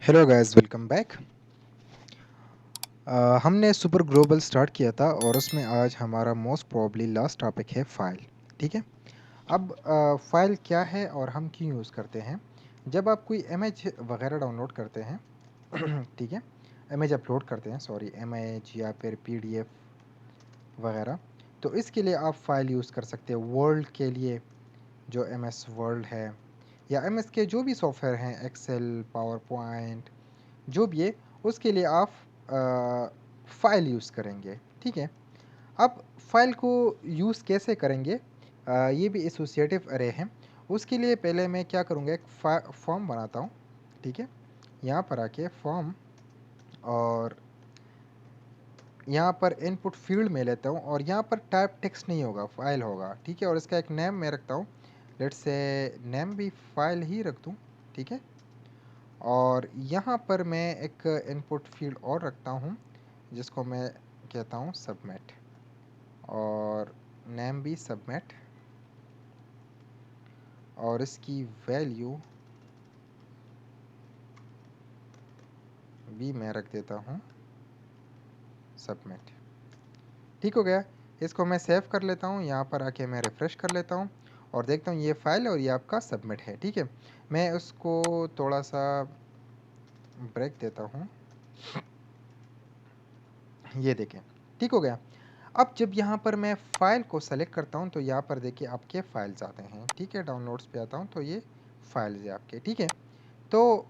Hello guys, welcome back. हमने super global start किया था और उसमें आज हमारा मोस्ट प्रोबेबली लास्ट टॉपिक है फ़ाइल। ठीक है। अब फ़ाइल क्या है और हम क्यों यूज़ करते हैं। जब आप कोई इमेज वगैरह डाउनलोड करते हैं ठीक है, इमेज अपलोड करते हैं, सॉरी, इमेज या फिर पीडीएफ वगैरह, तो इसके लिए आप फ़ाइल यूज़ कर सकते हैं। वर्ल्ड के लिए जो एमएस वर्ल्ड है या एमएस के जो भी सॉफ्टवेयर हैं, एक्सेल, पावर पॉइंट, जो भी है, उसके लिए आप फ़ाइल यूज़ करेंगे। ठीक है। अब फ़ाइल को यूज़ कैसे करेंगे, ये भी एसोसिएटिव अरे है। उसके लिए पहले मैं क्या करूँगा, एक फॉर्म बनाता हूँ। ठीक है। यहाँ पर आके फॉर्म, और यहाँ पर इनपुट फील्ड में लेता हूँ, और यहाँ पर टाइप टेक्स्ट नहीं होगा, फाइल होगा। ठीक है। और इसका एक नेम मैं रखता हूँ, लेट्स से नेम भी फाइल ही रख दूँ। ठीक है। और यहाँ पर मैं एक इनपुट फील्ड और रखता हूँ जिसको मैं कहता हूँ सबमिट, और नेम भी सबमिट, और इसकी वैल्यू भी मैं रख देता हूँ सबमिट। ठीक हो गया। इसको मैं सेव कर लेता हूँ, यहाँ पर आके मैं रिफ़्रेश कर लेता हूँ और देखता हूँ ये फाइल और ये आपका सबमिट है। ठीक है। मैं उसको थोड़ा सा ब्रेक देता हूँ, ये देखें। ठीक हो गया। अब जब यहाँ पर मैं फ़ाइल को सेलेक्ट करता हूँ तो यहाँ पर देखिए आपके फ़ाइल्स आते हैं। ठीक है। डाउनलोड्स पे आता हूँ तो ये फ़ाइल्स है आपके। ठीक है। तो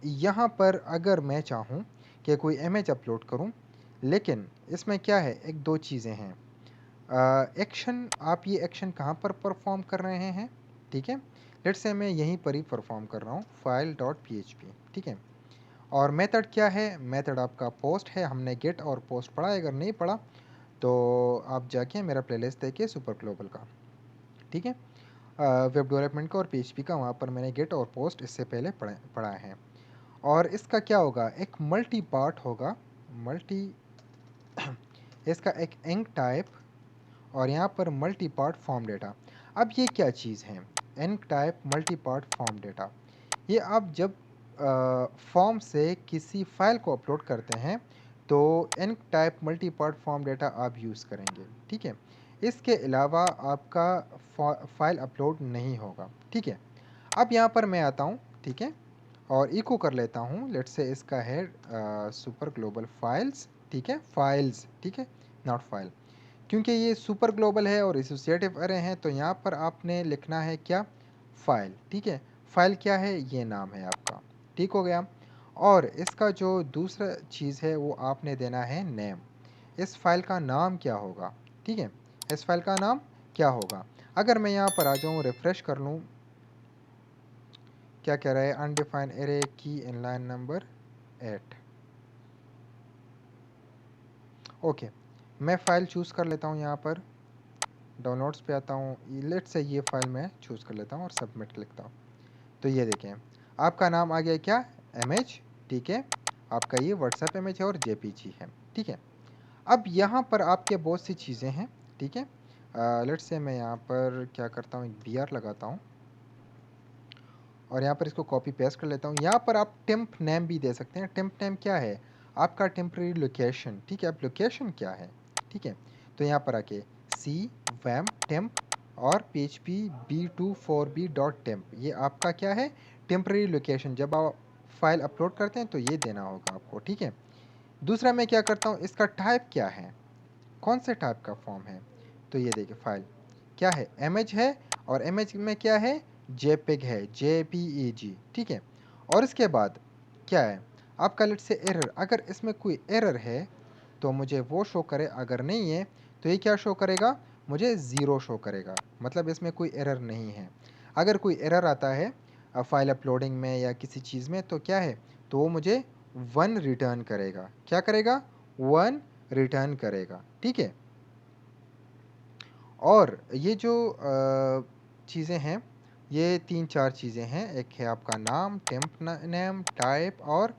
यहाँ पर अगर मैं चाहूँ कि कोई इमेज अपलोड करूँ, लेकिन इसमें क्या है, एक दो चीज़ें हैं। एक्शन, आप ये एक्शन कहाँ पर परफॉर्म कर रहे हैं। ठीक है। लेट्स से मैं यहीं पर ही परफॉर्म कर रहा हूँ, फाइल डॉट php। ठीक है। और मेथड क्या है, मेथड आपका पोस्ट है। हमने गेट और पोस्ट पढ़ा है, अगर नहीं पढ़ा तो आप जाके मेरा प्लेलिस्ट देखिए सुपर ग्लोबल का। ठीक है। वेब डेवलपमेंट का और php का, वहाँ पर मैंने गेट और पोस्ट इससे पहले पढ़ा है। और इसका क्या होगा, एक मल्टी पार्ट होगा, मल्टी इसका एक एंग टाइप, और यहाँ पर मल्टी पार्ट फॉर्म डेटा। अब ये क्या चीज़ है, enctype multipart form data. ये आप जब फॉर्म से किसी फाइल को अपलोड करते हैं तो enctype multipart form data आप यूज़ करेंगे। ठीक है। इसके अलावा आपका फाइल अपलोड नहीं होगा। ठीक है। अब यहाँ पर मैं आता हूँ। ठीक है। और इको कर लेता हूँ, लेट्स से इसका है सुपर ग्लोबल फाइल्स। ठीक है। फाइल्स, ठीक है, नॉट फाइल, क्योंकि ये सुपर ग्लोबल है और एसोसिएटिव अरे हैं, तो यहाँ पर आपने लिखना है क्या, फाइल। ठीक है। फाइल क्या है, ये नाम है आपका। ठीक हो गया। और इसका जो दूसरा चीज़ है वो आपने देना है नेम। इस फाइल का नाम क्या होगा। ठीक है। इस फाइल का नाम क्या होगा। अगर मैं यहाँ पर आ जाऊँ, रिफ़्रेश कर लूँ, क्या कह रहा है, अनडिफाइंड एरे की इन लाइन नंबर 8। ओके। मैं फ़ाइल चूज़ कर लेता हूँ, यहाँ पर डाउनलोड्स पे आता हूँ, लेट्स से ये फ़ाइल मैं चूज़ कर लेता हूँ और सबमिट लिखता हूँ। तो ये देखें, आपका नाम आ गया क्या, इमेज। ठीक है। आपका ये व्हाट्सएप इमेज है और जेपीजी है। ठीक है। अब यहाँ पर आपके बहुत सी चीज़ें हैं। ठीक है। लेट्स से मैं यहाँ पर क्या करता हूँ, एक बी आर लगाता हूँ और यहाँ पर इसको कॉपी पेस्ट कर लेता हूँ। यहाँ पर आप टेम्प नेम भी दे सकते हैं। टेम्प नेम क्या है, आपका टेम्प्रेरी लोकेशन। ठीक है। अब लोकेशन क्या है। ठीक है। तो यहाँ पर आके सी वैम टेम्प और php b24b डॉट टेम्प, ये आपका क्या है, टेम्प्रेरी लोकेशन। जब आप फाइल अपलोड करते हैं तो ये देना होगा आपको। ठीक है। दूसरा मैं क्या करता हूँ, इसका टाइप क्या है, कौन से टाइप का फॉर्म है। तो ये देखिए, फाइल क्या है, इमेज है, और इमेज में क्या है, जेपेग है, जेपीईजी। ठीक है। और इसके बाद क्या है, आपका लेट से एरर, अगर इसमें कोई एरर है तो मुझे वो शो करे, अगर नहीं है तो ये क्या शो करेगा, मुझे ज़ीरो शो करेगा, मतलब इसमें कोई एरर नहीं है। अगर कोई एरर आता है फाइल अपलोडिंग में या किसी चीज़ में, तो क्या है, तो वो मुझे 1 रिटर्न करेगा। क्या करेगा, 1 रिटर्न करेगा। ठीक है। और ये जो चीज़ें हैं, ये 3-4 चीज़ें हैं। एक है आपका नाम, टेम्प नेम, टाइप और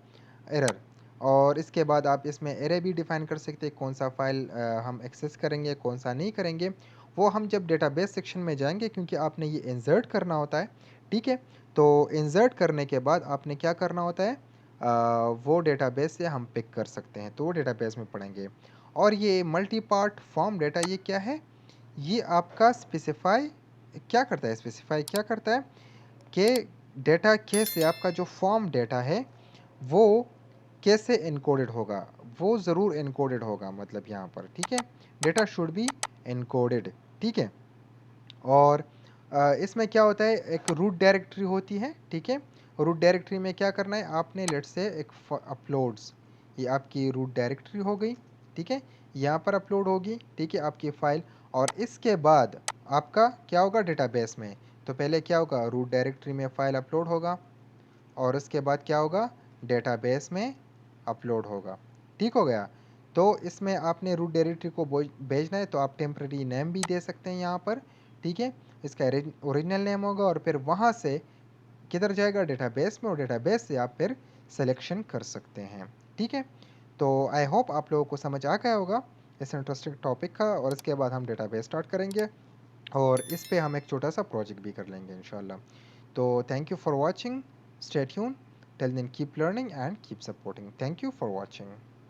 एरर। और इसके बाद आप इसमें एरे भी डिफ़ाइन कर सकते हैं, कौन सा फ़ाइल हम एक्सेस करेंगे, कौन सा नहीं करेंगे। वो हम जब डेटाबेस सेक्शन में जाएँगे, क्योंकि आपने ये इंसर्ट करना होता है। ठीक है। तो इंसर्ट करने के बाद आपने क्या करना होता है, वो डेटाबेस से हम पिक कर सकते हैं, तो वो डेटाबेस में पढ़ेंगे। और ये मल्टी पार्ट फॉर्म डेटा ये क्या है? ये आपका स्पेसिफ़ाई क्या करता है, स्पेसिफ़ाई क्या करता है कि डेटा कैसे आपका जो फॉर्म डेटा है, वो कैसे एन्कोडेड होगा, वो ज़रूर एन्कोडेड होगा मतलब यहाँ पर, ठीक है? डेटा शुड बी एन्कोडेड, ठीक है? और इसमें क्या होता है, एक रूट डायरेक्टरी होती है, ठीक है? रूट डायरेक्टरी में क्या करना है आपने, लेट्स से एक अपलोड्स, ये आपकी रूट डायरेक्टरी हो गई, ठीक है? यहाँ पर अपलोड होगी, ठीक है, आपकी फ़ाइल। और इसके बाद आपका क्या होगा डेटाबेस में, तो पहले क्या होगा, रूट डायरेक्टरी में फ़ाइल अपलोड होगा और उसके बाद क्या होगा, डेटाबेस में अपलोड होगा। ठीक हो गया? तो इसमें आपने रूट डायरेक्टरी को भेजना है तो आप टेम्परेरी नेम भी दे सकते हैं यहाँ पर, ठीक है? इसका ओरिजिनल नेम होगा और फिर वहाँ से किधर जाएगा, डेटाबेस में, और डेटाबेस से आप फिर सिलेक्शन कर सकते हैं, ठीक है? तो आई होप आप लोगों को समझ आ गया होगा इस इंटरेस्टिंग टॉपिक का, और इसके बाद हम डेटाबेस स्टार्ट करेंगे और इस पे हम एक छोटा सा प्रोजेक्ट भी कर लेंगे इंशाल्लाह। तो thank you for watching, stay tune, till then keep learning and keep supporting, thank you for watching.